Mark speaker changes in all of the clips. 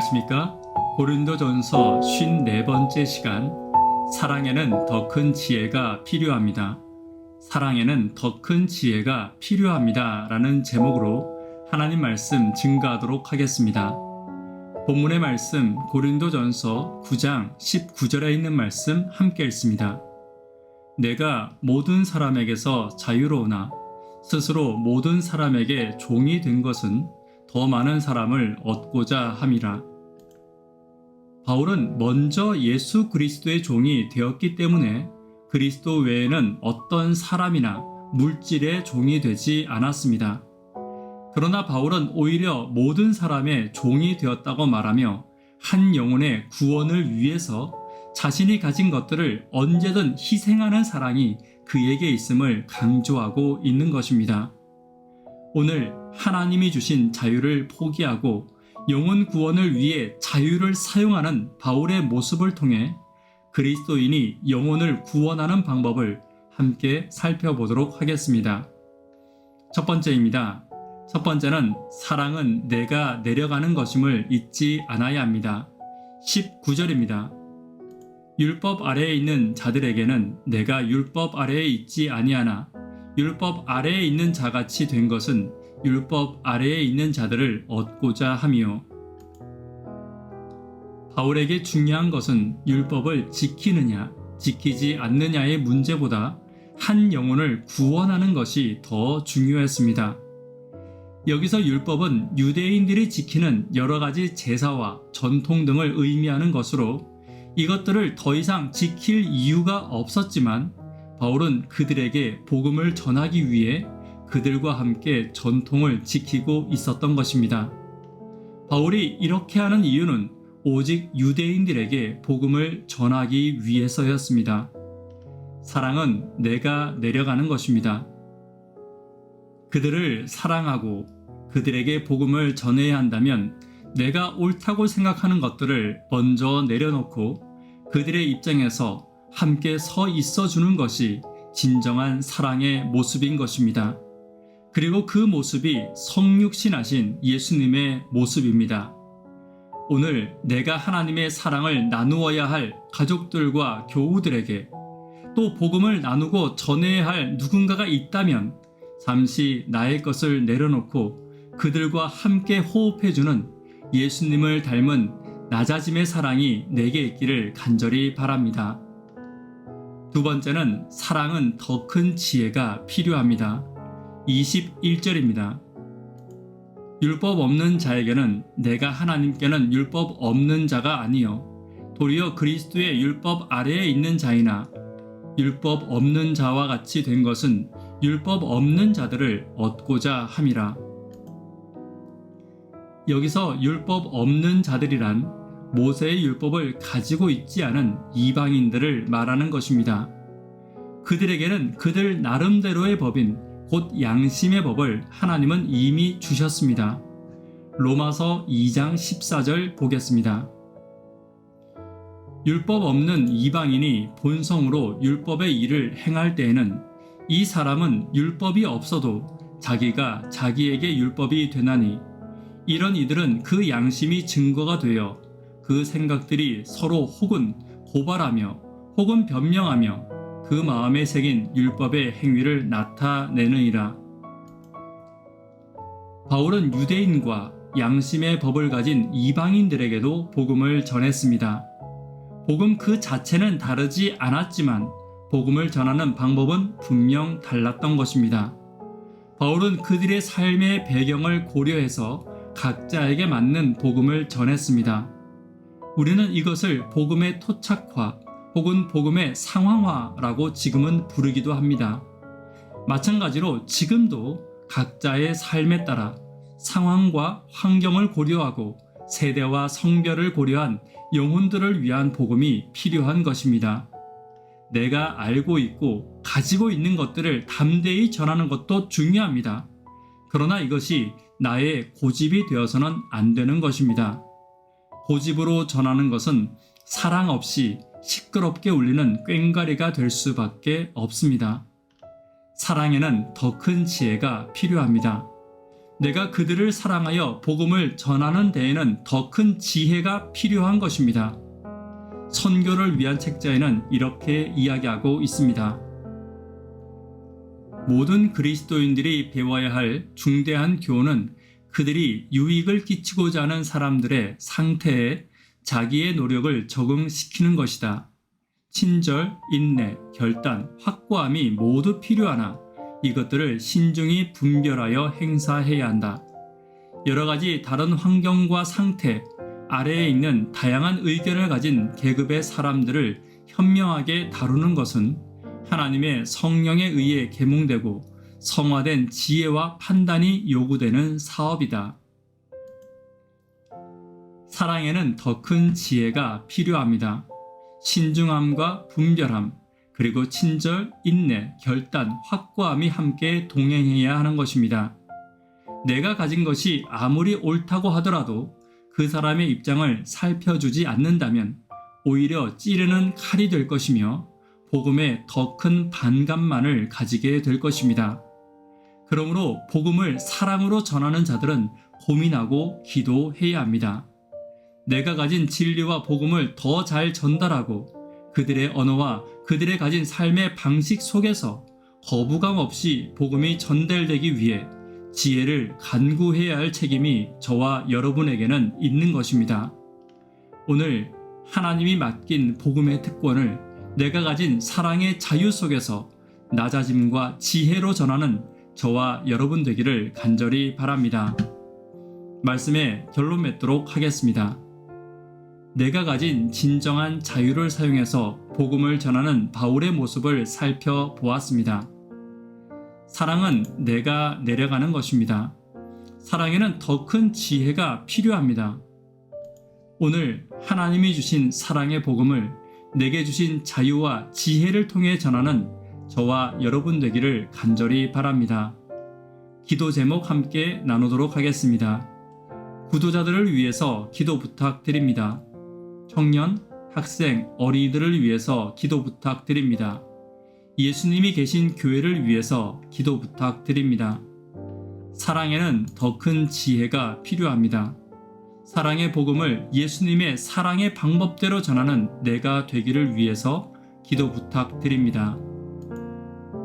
Speaker 1: 안녕하십니까? 고린도전서 54번째 시간, 사랑에는 더 큰 지혜가 필요합니다. 사랑에는 더 큰 지혜가 필요합니다 라는 제목으로 하나님 말씀 증거하도록 하겠습니다. 본문의 말씀 고린도전서 9장 19절에 있는 말씀 함께 읽습니다. 내가 모든 사람에게서 자유로우나 스스로 모든 사람에게 종이 된 것은 더 많은 사람을 얻고자 함이라. 바울은 먼저 예수 그리스도의 종이 되었기 때문에 그리스도 외에는 어떤 사람이나 물질의 종이 되지 않았습니다. 그러나 바울은 오히려 모든 사람의 종이 되었다고 말하며 한 영혼의 구원을 위해서 자신이 가진 것들을 언제든 희생하는 사랑이 그에게 있음을 강조하고 있는 것입니다. 오늘 하나님이 주신 자유를 포기하고 영혼 구원을 위해 자유를 사용하는 바울의 모습을 통해 그리스도인이 영혼을 구원하는 방법을 함께 살펴보도록 하겠습니다. 첫 번째입니다. 첫 번째는 사랑은 내가 내려가는 것임을 잊지 않아야 합니다. 19절입니다. 율법 아래에 있는 자들에게는 내가 율법 아래에 있지 아니하나 율법 아래에 있는 자같이 된 것은 율법 아래에 있는 자들을 얻고자 함이요. 바울에게 중요한 것은 율법을 지키느냐, 지키지 않느냐의 문제보다 한 영혼을 구원하는 것이 더 중요했습니다. 여기서 율법은 유대인들이 지키는 여러 가지 제사와 전통 등을 의미하는 것으로 이것들을 더 이상 지킬 이유가 없었지만 바울은 그들에게 복음을 전하기 위해 그들과 함께 전통을 지키고 있었던 것입니다. 바울이 이렇게 하는 이유는 오직 유대인들에게 복음을 전하기 위해서였습니다. 사랑은 내가 내려가는 것입니다. 그들을 사랑하고 그들에게 복음을 전해야 한다면 내가 옳다고 생각하는 것들을 먼저 내려놓고 그들의 입장에서 함께 서 있어 주는 것이 진정한 사랑의 모습인 것입니다. 그리고 그 모습이 성육신하신 예수님의 모습입니다. 오늘 내가 하나님의 사랑을 나누어야 할 가족들과 교우들에게 또 복음을 나누고 전해야 할 누군가가 있다면 잠시 나의 것을 내려놓고 그들과 함께 호흡해주는 예수님을 닮은 낮아짐의 사랑이 내게 있기를 간절히 바랍니다. 두 번째는 사랑은 더 큰 지혜가 필요합니다. 21절입니다. 율법 없는 자에게는 내가 하나님께는 율법 없는 자가 아니요 도리어 그리스도의 율법 아래에 있는 자이나 율법 없는 자와 같이 된 것은 율법 없는 자들을 얻고자 함이라. 여기서 율법 없는 자들이란 모세의 율법을 가지고 있지 않은 이방인들을 말하는 것입니다. 그들에게는 그들 나름대로의 법인 곧 양심의 법을 하나님은 이미 주셨습니다. 로마서 2장 14절 보겠습니다. 율법 없는 이방인이 본성으로 율법의 일을 행할 때에는 이 사람은 율법이 없어도 자기가 자기에게 율법이 되나니 이런 이들은 그 양심이 증거가 되어 그 생각들이 서로 혹은 고발하며 혹은 변명하며 그 마음에 새긴 율법의 행위를 나타내느니라. 바울은 유대인과 양심의 법을 가진 이방인들에게도 복음을 전했습니다. 복음 그 자체는 다르지 않았지만 복음을 전하는 방법은 분명 달랐던 것입니다. 바울은 그들의 삶의 배경을 고려해서 각자에게 맞는 복음을 전했습니다. 우리는 이것을 복음의 토착화 혹은 복음의 상황화라고 지금은 부르기도 합니다. 마찬가지로 지금도 각자의 삶에 따라 상황과 환경을 고려하고 세대와 성별을 고려한 영혼들을 위한 복음이 필요한 것입니다. 내가 알고 있고 가지고 있는 것들을 담대히 전하는 것도 중요합니다. 그러나 이것이 나의 고집이 되어서는 안 되는 것입니다. 고집으로 전하는 것은 사랑 없이 시끄럽게 울리는 꽹과리가 될 수밖에 없습니다. 사랑에는 더 큰 지혜가 필요합니다. 내가 그들을 사랑하여 복음을 전하는 데에는 더 큰 지혜가 필요한 것입니다. 선교를 위한 책자에는 이렇게 이야기하고 있습니다. 모든 그리스도인들이 배워야 할 중대한 교훈은 그들이 유익을 끼치고자 하는 사람들의 상태에 자기의 노력을 적응시키는 것이다. 친절, 인내, 결단, 확고함이 모두 필요하나 이것들을 신중히 분별하여 행사해야 한다. 여러 가지 다른 환경과 상태, 아래에 있는 다양한 의견을 가진 계급의 사람들을 현명하게 다루는 것은 하나님의 성령에 의해 계몽되고 성화된 지혜와 판단이 요구되는 사업이다. 사랑에는 더 큰 지혜가 필요합니다. 신중함과 분별함, 그리고 친절, 인내, 결단, 확고함이 함께 동행해야 하는 것입니다. 내가 가진 것이 아무리 옳다고 하더라도 그 사람의 입장을 살펴주지 않는다면 오히려 찌르는 칼이 될 것이며 복음에 더 큰 반감만을 가지게 될 것입니다. 그러므로 복음을 사랑으로 전하는 자들은 고민하고 기도해야 합니다. 내가 가진 진리와 복음을 더 잘 전달하고 그들의 언어와 그들의 가진 삶의 방식 속에서 거부감 없이 복음이 전달되기 위해 지혜를 간구해야 할 책임이 저와 여러분에게는 있는 것입니다. 오늘 하나님이 맡긴 복음의 특권을 내가 가진 사랑의 자유 속에서 낮아짐과 지혜로 전하는 저와 여러분 되기를 간절히 바랍니다. 말씀에 결론 맺도록 하겠습니다. 내가 가진 진정한 자유를 사용해서 복음을 전하는 바울의 모습을 살펴보았습니다. 사랑은 내가 내려가는 것입니다. 사랑에는 더 큰 지혜가 필요합니다. 오늘 하나님이 주신 사랑의 복음을 내게 주신 자유와 지혜를 통해 전하는 저와 여러분 되기를 간절히 바랍니다. 기도 제목 함께 나누도록 하겠습니다. 구도자들을 위해서 기도 부탁드립니다. 청년, 학생, 어린이들을 위해서 기도 부탁드립니다. 예수님이 계신 교회를 위해서 기도 부탁드립니다. 사랑에는 더 큰 지혜가 필요합니다. 사랑의 복음을 예수님의 사랑의 방법대로 전하는 내가 되기를 위해서 기도 부탁드립니다.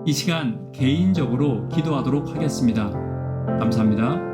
Speaker 1: 이 시간 개인적으로 기도하도록 하겠습니다. 감사합니다.